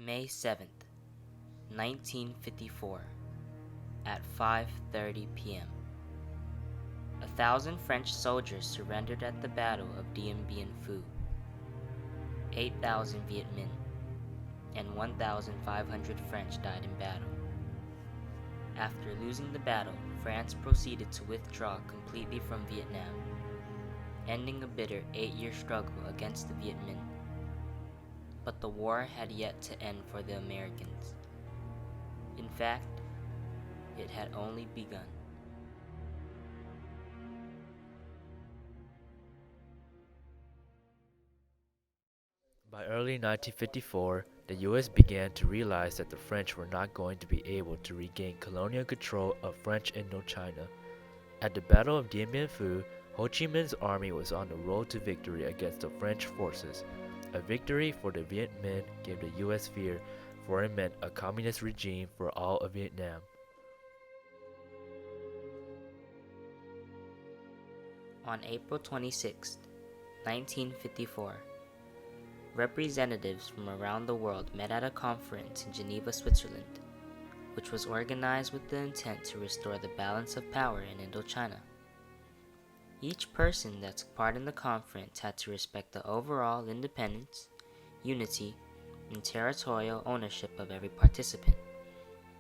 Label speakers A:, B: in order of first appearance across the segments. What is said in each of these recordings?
A: May 7th, 1954, at 5:30 p.m. 1,000 French soldiers surrendered at the Battle of Dien Bien Phu. 8,000 Viet Minh and 1,500 French died in battle. After losing the battle, France proceeded to withdraw completely from Vietnam, ending a bitter 8-year struggle against the Viet Minh. But the war had yet to end for the Americans. In fact, it had only begun.
B: By early 1954, the US began to realize that the French were not going to be able to regain colonial control of French Indochina. At the Battle of Dien Bien Phu, Ho Chi Minh's army was on the road to victory against the French forces. A victory for the Viet Minh gave the US fear, for it meant a communist regime for all of Vietnam.
A: On April 26, 1954, representatives from around the world met at a conference in Geneva, Switzerland, which was organized with the intent to restore the balance of power in Indochina. Each person that took part in the conference had to respect the overall independence, unity, and territorial ownership of every participant,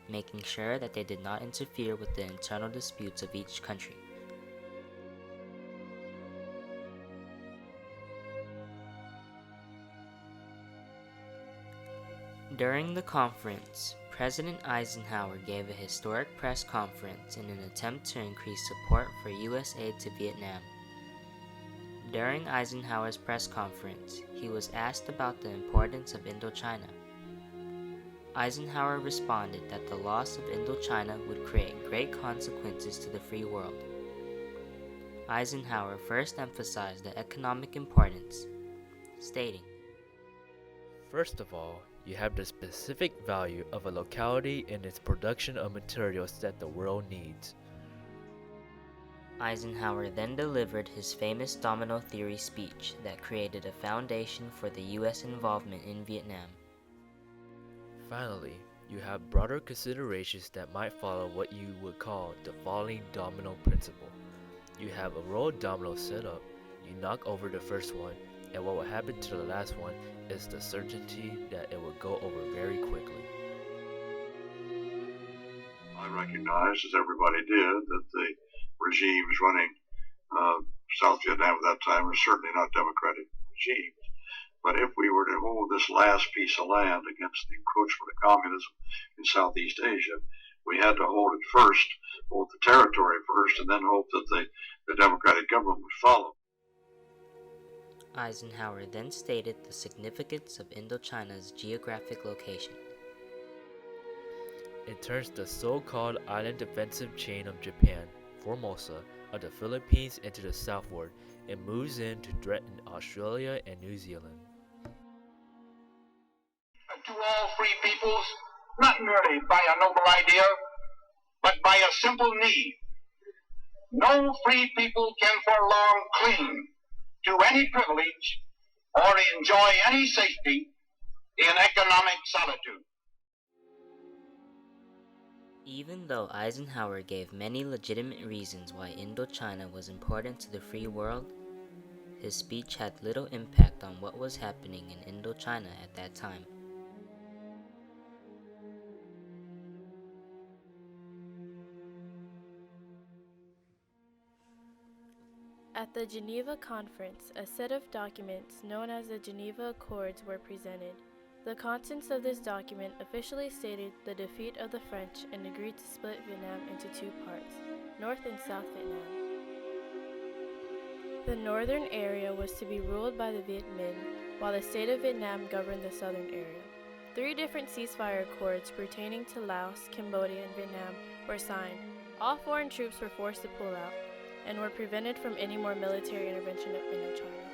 A: making sure that they did not interfere with the internal disputes of each country. During the conference, President Eisenhower gave a historic press conference in an attempt to increase support for U.S. aid to Vietnam. During Eisenhower's press conference, he was asked about the importance of Indochina. Eisenhower responded that the loss of Indochina would create great consequences to the free world. Eisenhower first emphasized the economic importance, stating,
B: First of all, you have the specific value of a locality in its production of materials that the world needs.
A: Eisenhower then delivered his famous domino theory speech that created a foundation for the U.S. involvement in Vietnam.
B: Finally, you have broader considerations that might follow what you would call the falling domino principle. You have a row of dominoes set up, you knock over the first one, and what will happen to the last one is the certainty that it will go over very quickly.
C: I recognized, as everybody did, that the regimes running South Vietnam at that time were certainly not democratic regimes. But if we were to hold this last piece of land against the encroachment of communism in Southeast Asia, we had to hold it first, hold the territory first, and then hope that the democratic government would follow.
A: Eisenhower then stated the significance of Indochina's geographic location.
B: It turns the so-called island defensive chain of Japan, Formosa, of the Philippines into the southward and moves in to threaten Australia and New Zealand.
D: To all free peoples, not merely by a noble idea, but by a simple need. No free people can for long cling to any privilege or enjoy any safety in economic solitude.
A: Even though Eisenhower gave many legitimate reasons why Indochina was important to the free world, his speech had little impact on what was happening in Indochina at that time.
E: At the Geneva Conference, a set of documents known as the Geneva Accords were presented. The contents of this document officially stated the defeat of the French and agreed to split Vietnam into two parts, North and South Vietnam. The northern area was to be ruled by the Viet Minh, while the state of Vietnam governed the southern area. 3 different ceasefire accords pertaining to Laos, Cambodia, and Vietnam were signed. All foreign troops were forced to pull out and were prevented from any more military intervention in Indochina.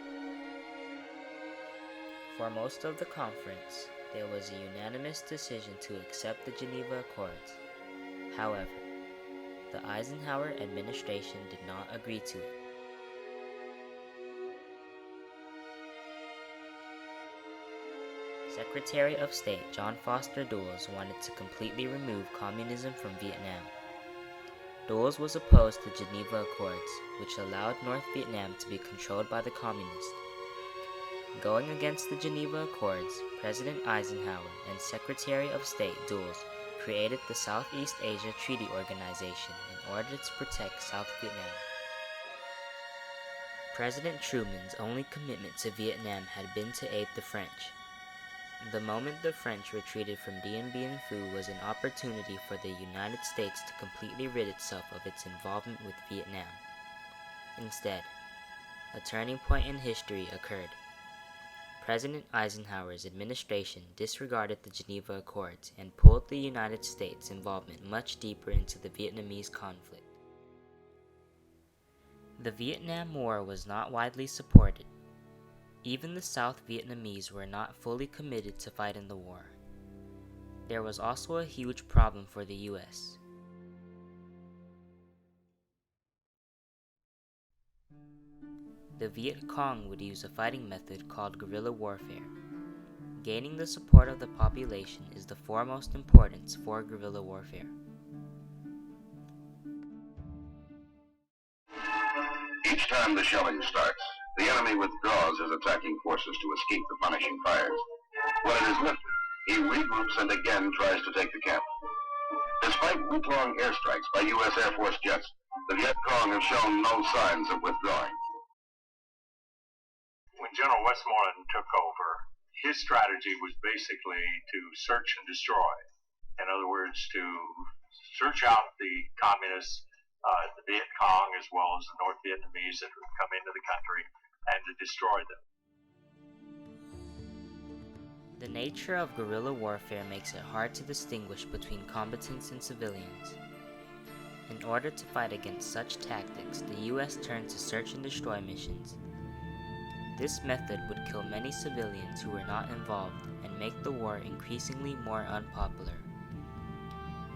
A: For most of the conference, there was a unanimous decision to accept the Geneva Accords. However, the Eisenhower administration did not agree to it. Secretary of State John Foster Dulles wanted to completely remove communism from Vietnam. Dulles was opposed to Geneva Accords, which allowed North Vietnam to be controlled by the communists. Going against the Geneva Accords, President Eisenhower and Secretary of State Dulles created the Southeast Asia Treaty Organization in order to protect South Vietnam. President Truman's only commitment to Vietnam had been to aid the French. The moment the French retreated from Dien Bien Phu was an opportunity for the United States to completely rid itself of its involvement with Vietnam. Instead, a turning point in history occurred. President Eisenhower's administration disregarded the Geneva Accords and pulled the United States' involvement much deeper into the Vietnamese conflict. The Vietnam War was not widely supported. Even the South Vietnamese were not fully committed to fighting the war. There was also a huge problem for the U.S. The Viet Cong would use a fighting method called guerrilla warfare. Gaining the support of the population is the foremost importance for guerrilla warfare.
D: Each time the shelling starts, the enemy withdraws his attacking forces to escape the punishing fires. When it is lifted, he regroups and again tries to take the camp. Despite week-long airstrikes by U.S. Air Force jets, the Viet Cong have shown no signs of withdrawing.
C: When General Westmoreland took over, his strategy was basically to search and destroy. In other words, to search out the communists, the Viet Cong, as well as the North Vietnamese that would come into the country, and to destroy them.
A: The nature of guerrilla warfare makes it hard to distinguish between combatants and civilians. In order to fight against such tactics, the U.S. turned to search and destroy missions. This method would kill many civilians who were not involved and make the war increasingly more unpopular.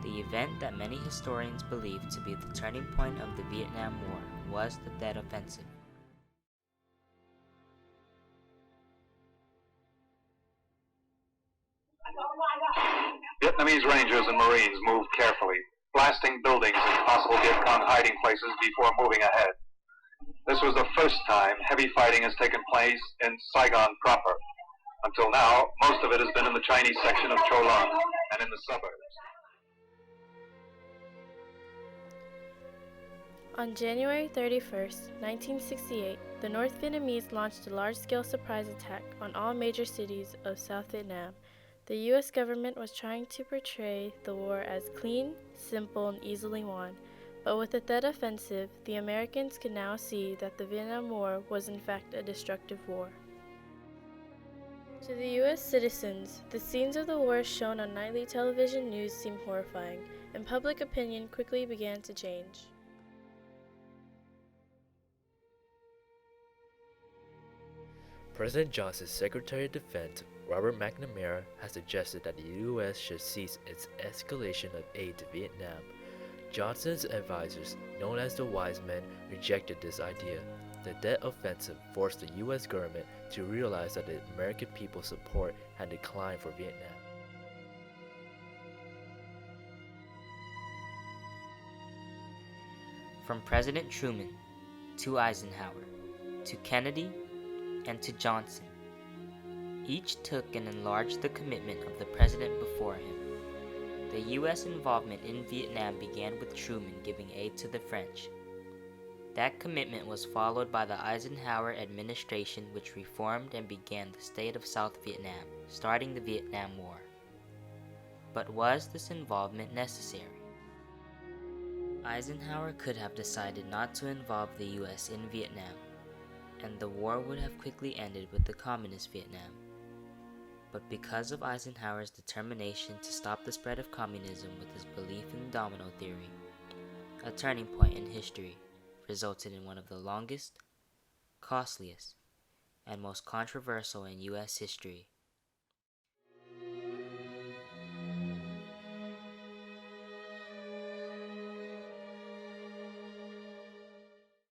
A: The event that many historians believe to be the turning point of the Vietnam War was the Tet Offensive.
F: Vietnamese Rangers and Marines moved carefully, blasting buildings and possible Viet Cong hiding places before moving ahead. This was the first time heavy fighting has taken place in Saigon proper. Until now, most of it has been in the Chinese section of Cho Long and in the suburbs.
E: On January 31, 1968, the North Vietnamese launched a large-scale surprise attack on all major cities of South Vietnam. The U.S. government was trying to portray the war as clean, simple, and easily won. But with the Tet Offensive, the Americans could now see that the Vietnam War was in fact a destructive war. To the U.S. citizens, the scenes of the war shown on nightly television news seemed horrifying, and public opinion quickly began to change.
B: President Johnson's Secretary of Defense, Robert McNamara, has suggested that the U.S. should cease its escalation of aid to Vietnam. Johnson's advisors, known as the Wise Men, rejected this idea. The Tet Offensive forced the U.S. government to realize that the American people's support had declined for Vietnam.
A: From President Truman to Eisenhower to Kennedy and to Johnson, each took and enlarged the commitment of the president before him. The U.S. involvement in Vietnam began with Truman giving aid to the French. That commitment was followed by the Eisenhower administration, which reformed and began the state of South Vietnam, starting the Vietnam War. But was this involvement necessary? Eisenhower could have decided not to involve the U.S. in Vietnam, and the war would have quickly ended with the communist Vietnam. But because of Eisenhower's determination to stop the spread of communism with his belief in the domino theory, a turning point in history resulted in one of the longest, costliest, and most controversial in U.S. history,